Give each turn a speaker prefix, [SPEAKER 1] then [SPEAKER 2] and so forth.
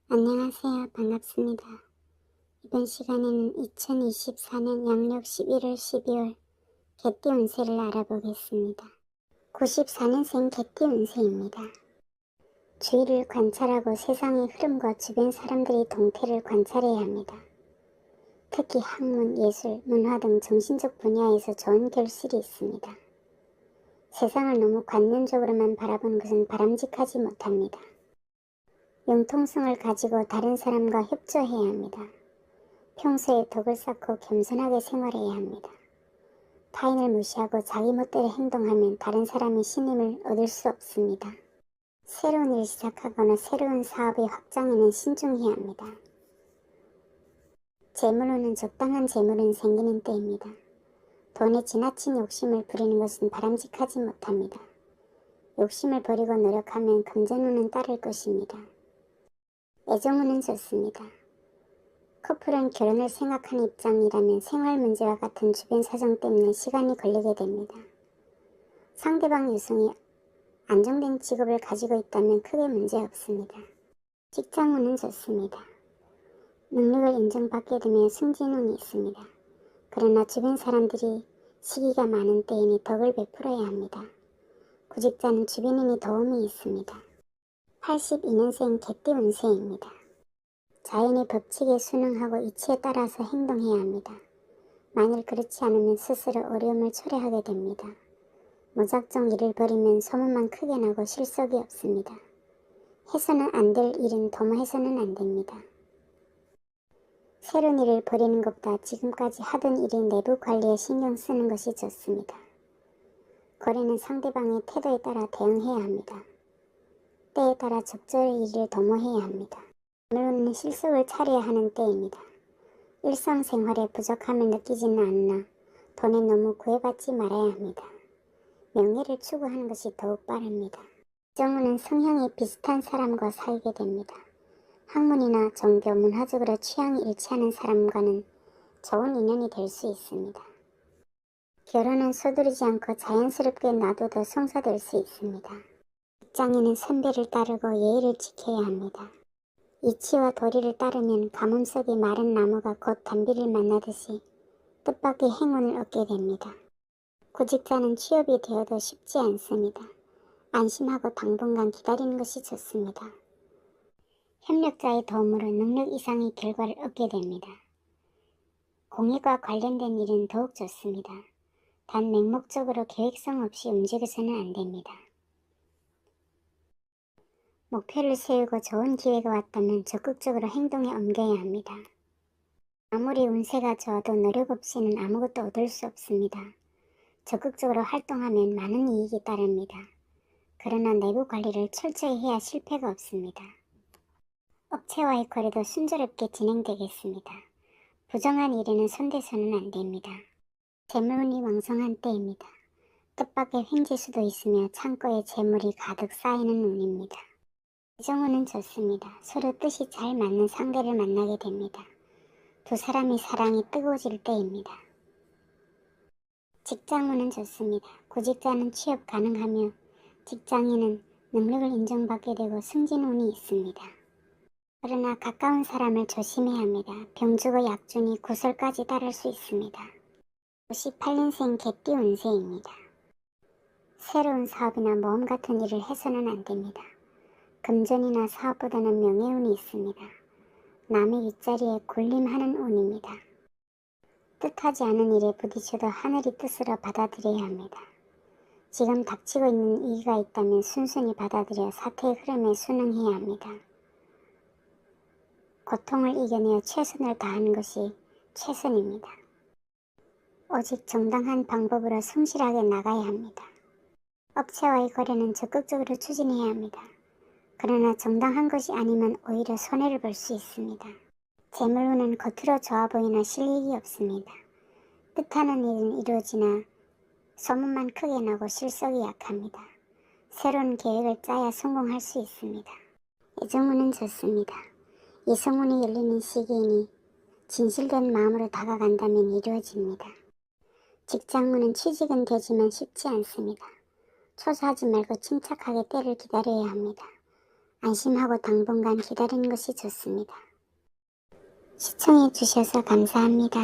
[SPEAKER 1] 안녕하세요. 반갑습니다. 이번 시간에는 2024년 양력 11월 12월 개띠 운세를 알아보겠습니다. 94년생 개띠 운세입니다. 주위를 관찰하고 세상의 흐름과 주변 사람들의 동태를 관찰해야 합니다. 특히 학문, 예술, 문화 등 정신적 분야에서 좋은 결실이 있습니다. 세상을 너무 관념적으로만 바라보는 것은 바람직하지 못합니다. 융통성을 가지고 다른 사람과 협조해야 합니다. 평소에 덕을 쌓고 겸손하게 생활해야 합니다. 타인을 무시하고 자기 멋대로 행동하면 다른 사람의 신임을 얻을 수 없습니다. 새로운 일을 시작하거나 새로운 사업의 확장에는 신중해야 합니다. 재물로는 적당한 재물은 생기는 때입니다. 돈에 지나친 욕심을 부리는 것은 바람직하지 못합니다. 욕심을 버리고 노력하면 금전운은 따를 것입니다. 애정운은 좋습니다. 커플은 결혼을 생각하는 입장이라면 생활 문제와 같은 주변 사정 때문에 시간이 걸리게 됩니다. 상대방 여성이 안정된 직업을 가지고 있다면 크게 문제 없습니다. 직장운은 좋습니다. 능력을 인정받게 되면 승진운이 있습니다. 그러나 주변 사람들이 시기가 많은 때에는 덕을 베풀어야 합니다. 구직자는 주변인의 도움이 있습니다. 82년생 개띠 운세입니다. 자연의 법칙에 순응하고 이치에 따라서 행동해야 합니다. 만일 그렇지 않으면 스스로 어려움을 초래하게 됩니다. 무작정 일을 벌이면 소문만 크게 나고 실속이 없습니다. 해서는 안 될 일은 도모해서는 안 됩니다. 새로운 일을 벌이는 것보다 지금까지 하던 일의 내부 관리에 신경 쓰는 것이 좋습니다. 거래는 상대방의 태도에 따라 대응해야 합니다. 때에 따라 적절히 일을 도모해야 합니다. 오늘은 실속을 차려야 하는 때입니다. 일상생활에 부족함을 느끼지는 않으나 돈에 너무 구애받지 말아야 합니다. 명예를 추구하는 것이 더욱 빠릅니다. 정운은 성향이 비슷한 사람과 살게 됩니다. 학문이나 종교, 문화적으로 취향이 일치하는 사람과는 좋은 인연이 될 수 있습니다. 결혼은 서두르지 않고 자연스럽게 놔둬도 성사될 수 있습니다. 직장인은 선배를 따르고 예의를 지켜야 합니다. 이치와 도리를 따르면 가뭄 속의 마른 나무가 곧 단비를 만나듯이 뜻밖의 행운을 얻게 됩니다. 구직자는 취업이 되어도 쉽지 않습니다. 안심하고 당분간 기다리는 것이 좋습니다. 협력자의 도움으로 능력 이상의 결과를 얻게 됩니다. 공익과 관련된 일은 더욱 좋습니다. 단 맹목적으로 계획성 없이 움직여서는 안 됩니다. 목표를 세우고 좋은 기회가 왔다면 적극적으로 행동에 옮겨야 합니다. 아무리 운세가 좋아도 노력 없이는 아무것도 얻을 수 없습니다. 적극적으로 활동하면 많은 이익이 따릅니다. 그러나 내부 관리를 철저히 해야 실패가 없습니다. 업체와의 거래도 순조롭게 진행되겠습니다. 부정한 일에는 손대서는 안 됩니다. 재물운이 왕성한 때입니다. 뜻밖의 횡재수도 있으며 창고에 재물이 가득 쌓이는 운입니다. 애정운은 좋습니다. 서로 뜻이 잘 맞는 상대를 만나게 됩니다. 두 사람의 사랑이 뜨거워질 때입니다. 직장운은 좋습니다. 구직자는 취업 가능하며 직장인은 능력을 인정받게 되고 승진운이 있습니다. 그러나 가까운 사람을 조심해야 합니다. 병주고 약준이 구설까지 따를 수 있습니다. 58년생 개띠 운세입니다. 새로운 사업이나 모험 같은 일을 해서는 안 됩니다. 금전이나 사업보다는 명예운이 있습니다. 남의 윗자리에 군림하는 운입니다. 뜻하지 않은 일에 부딪혀도 하늘의 뜻으로 받아들여야 합니다. 지금 닥치고 있는 위기가 있다면 순순히 받아들여 사태의 흐름에 순응해야 합니다. 고통을 이겨내어 최선을 다하는 것이 최선입니다. 오직 정당한 방법으로 성실하게 나가야 합니다. 업체와의 거래는 적극적으로 추진해야 합니다. 그러나 정당한 것이 아니면 오히려 손해를 볼 수 있습니다. 재물운은 겉으로 좋아 보이나 실익이 없습니다. 뜻하는 일은 이루어지나 소문만 크게 나고 실속이 약합니다. 새로운 계획을 짜야 성공할 수 있습니다. 애정운은 좋습니다. 이성운이 열리는 시기이니 진실된 마음으로 다가간다면 이루어집니다. 직장문은 취직은 되지만 쉽지 않습니다. 초조하지 말고 침착하게 때를 기다려야 합니다. 안심하고 당분간 기다리는 것이 좋습니다. 시청해 주셔서 감사합니다.